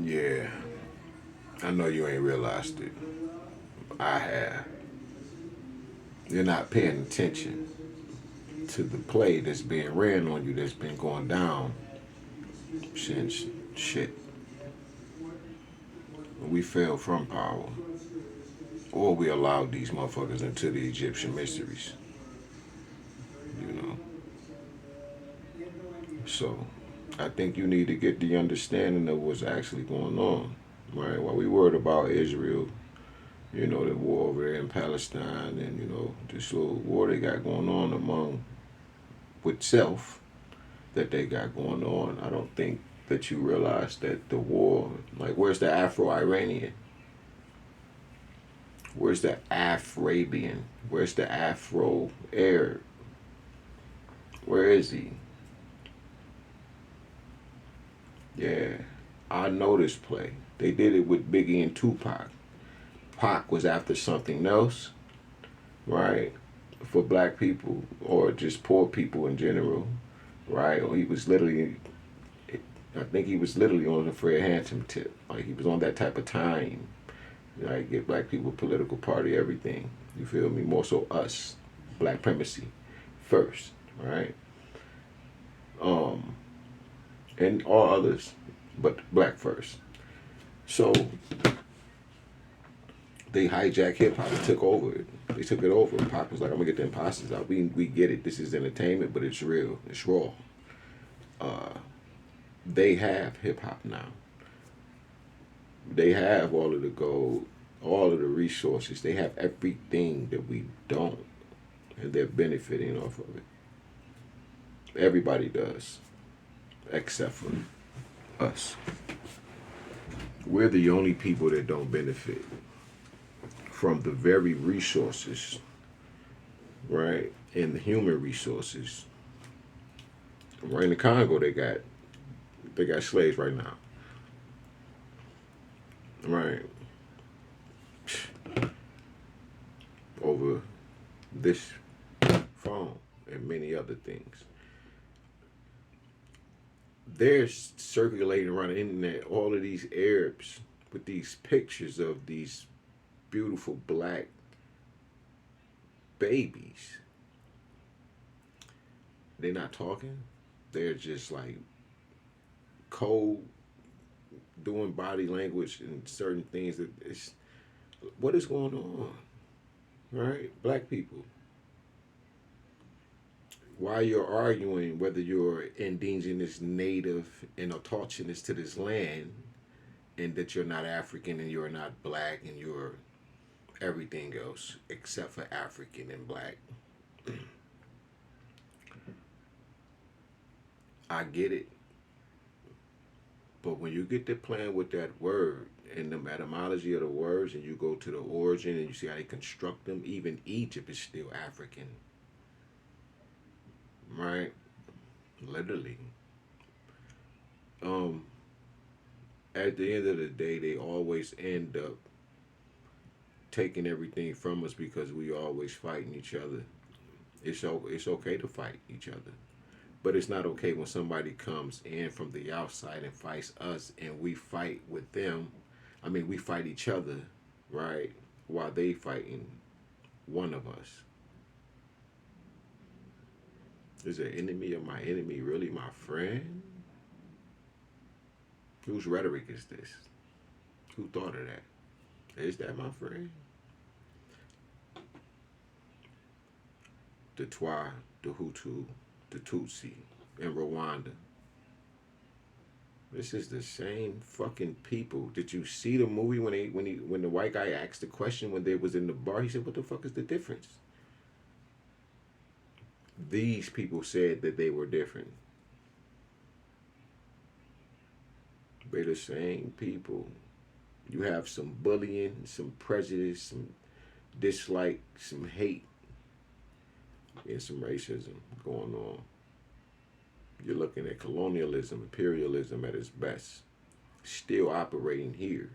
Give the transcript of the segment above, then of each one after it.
Yeah, I know you ain't realized it. I have. You're not paying attention to the play that's being ran on you that's been going down since shit. We fell from power. Or we allowed these motherfuckers into the Egyptian mysteries. You know. So I think you need to get the understanding of what's actually going on. Right? While we worried about Israel, the war over there in Palestine and, this little war they got going on among with self that they got going on. I don't think that you realize that the war, like, where's the Afro Iranian? Where's the Afrabian? Where's the Afro Arab? Where is he? Yeah, I know this play. They did it with Biggie and Tupac. Pac was after something else, right? For black people or just poor people in general, right? Or he was literally, I think he was literally on the Fred Hampton tip. Like he was on that type of time. Like get black people political party, everything. You feel me? More so us, black primacy, first, right? Um, and all others, but black first. So they hijacked hip hop and took over it. They took it over. Pop was like, I'm gonna get the imposters out. We get it. This is entertainment, but it's real. It's raw. Uh, they have hip hop now. They have all of the gold, all of the resources. They have everything that we don't, and they're benefiting off of it. Everybody does, except for us. We're the only people that don't benefit from the very resources, right? And the human resources. Right in the Congo, they got slaves right now, right? Over this phone and many other things. They're circulating around the internet all of these Arabs with these pictures of these beautiful black babies. They're not talking. They're just like cold, doing body language and certain things that it's what is going on, right? Black people. Why you're arguing whether you're indigenous, native, and autochthonous to this land, and that you're not African and you're not black and you're everything else except for African and black. I get it. But when you get to playing with that word and the etymology of the words and you go to the origin and you see how they construct them, even Egypt is still African, right? Literally. Um, at the end of the day, they always end up taking everything from us because we always fighting each other. It's okay to fight each other. But it's not okay when somebody comes in from the outside and fights us and we fight with them. I mean, we fight each other, right? While they fighting one of us. Is the enemy of my enemy really my friend? Whose rhetoric is this? Who thought of that? Is that my friend? The Twa, the Hutu, the Tutsi, in Rwanda. This is the same fucking people. Did you see the movie when the white guy asked the question when they was in the bar? He said, "What the fuck is the difference?" These people said that they were different. They're the same people. You have some bullying, some prejudice, some dislike, some hate, and some racism going on. You're looking at colonialism, imperialism at its best, still operating here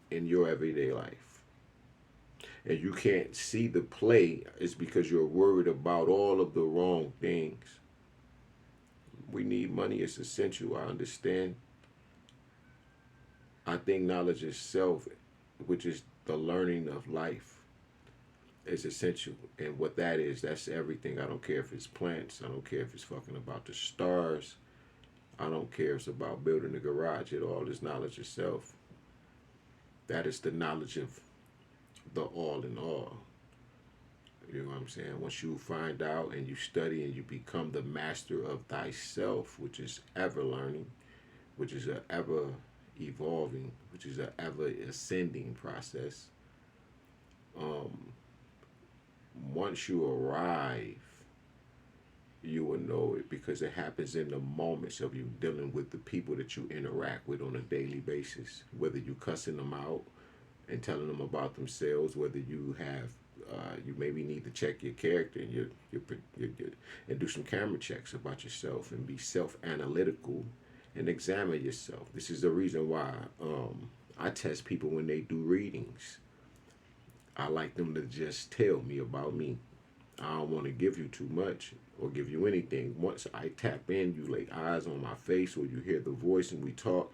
in your everyday life. And you can't see the play is because you're worried about all of the wrong things. We need money, it's essential, I understand. I think knowledge itself, which is the learning of life, is essential. And what that is, that's everything. I don't care if it's plants. I don't care if it's fucking about the stars. I don't care if it's about building a garage. It all is knowledge itself. That is the knowledge of the all in all. You know what I'm saying? Once you find out and you study and you become the master of thyself, which is ever learning, which is a ever evolving, which is a ever ascending process. Um, Once you arrive, you will know it because it happens in the moments of you dealing with the people that you interact with on a daily basis. Whether you cussing them out and telling them about themselves, whether you have you maybe need to check your character and and do some camera checks about yourself and be self-analytical and examine yourself. This is the reason why I test people when they do readings. I like them to just tell me about me. I don't want to give you too much or give you anything. Once I tap in, you lay eyes on my face or you hear the voice and we talk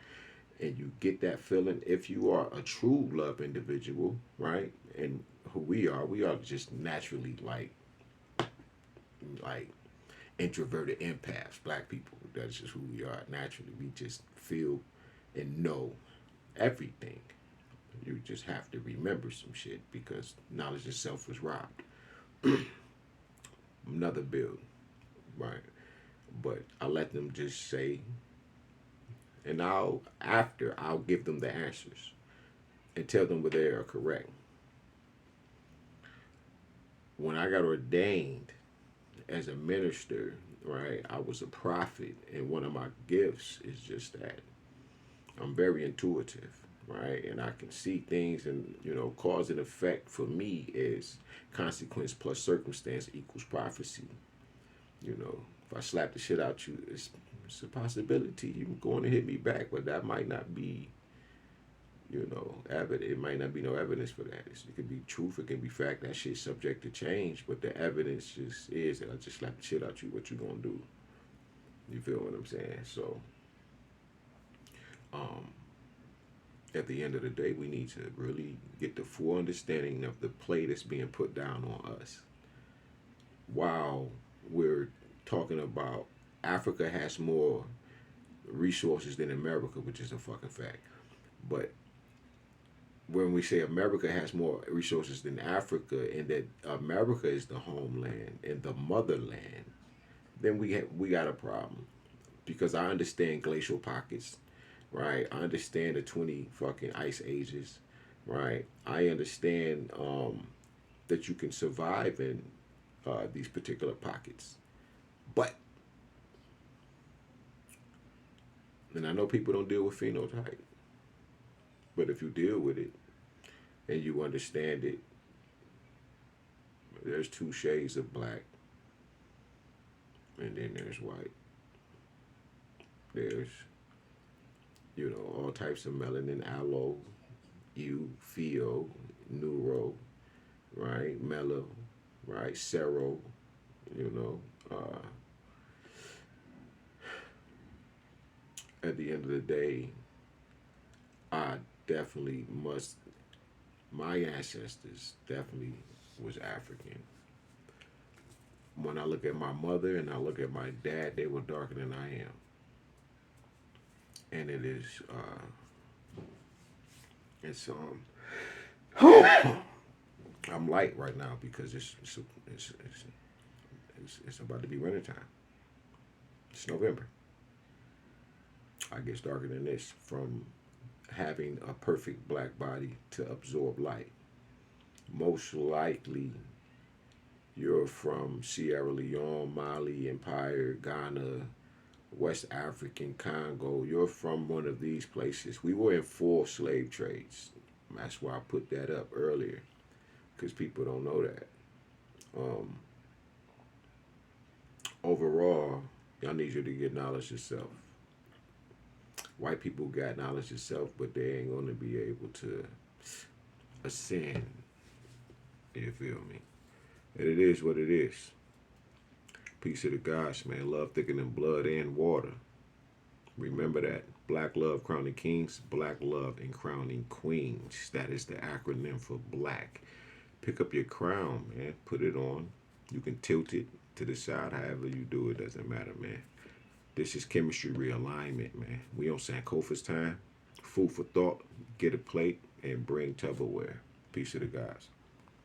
and you get that feeling. If you are a true love individual, right? And who we are just naturally like introverted empaths, black people. That's just who we are naturally. We just feel and know everything. You just have to remember some shit because knowledge itself was robbed. Another build, right? But I let them just say, and I'll give them the answers and tell them whether they are correct. When I got ordained as a minister, right, I was a prophet, and one of my gifts is just that I'm very intuitive, right, and I can see things, and cause and effect for me is consequence plus circumstance equals prophecy. If I slap the shit out you, it's a possibility you can go on and hit me back, but that might not be evidence. It might not be no evidence for that. It could be truth, it can be fact. That shit's subject to change, but the evidence just is that I just slap the shit out you. What you gonna do? You feel what I'm saying? So, um, at the end of the day, we need to really get the full understanding of the play that's being put down on us. While we're talking about Africa has more resources than America, which is a fucking fact. But when we say America has more resources than Africa and that America is the homeland and the motherland, then we got a problem. Because I understand glacial pockets, right? I understand the 20 fucking ice ages, right? I understand that you can survive in these particular pockets. But, and I know people don't deal with phenotype, but if you deal with it and you understand it, there's two shades of black and then there's white. There's, all types of melanin, aloe, U, pheo, neuro, right? Mellow, right? Cero, you know. At the end of the day, I definitely must, my ancestors definitely was African. When I look at my mother and I look at my dad, they were darker than I am. And it is, it's, I'm light right now because it's about to be winter time. It's November. I get darker than this from having a perfect black body to absorb light. Most likely, you're from Sierra Leone, Mali, Empire, Ghana, West African, Congo. You're from one of these places. We were in 4 slave trades. That's why I put that up earlier, because people don't know that. Um, Overall, y'all need you to get knowledge yourself. White people got knowledge yourself, but they ain't going to be able to ascend. You feel me? And it is what it is. Peace to the gods, man. Love thicker than blood and water. Remember that. Black love crowning kings, black love and crowning queens. That is the acronym for black. Pick up your crown, man. Put it on. You can tilt it to the side, however you do it, doesn't matter, man. This is chemistry realignment, man. We on Sankofa's time. Food for thought. Get a plate and bring Tupperware. Peace to the guys.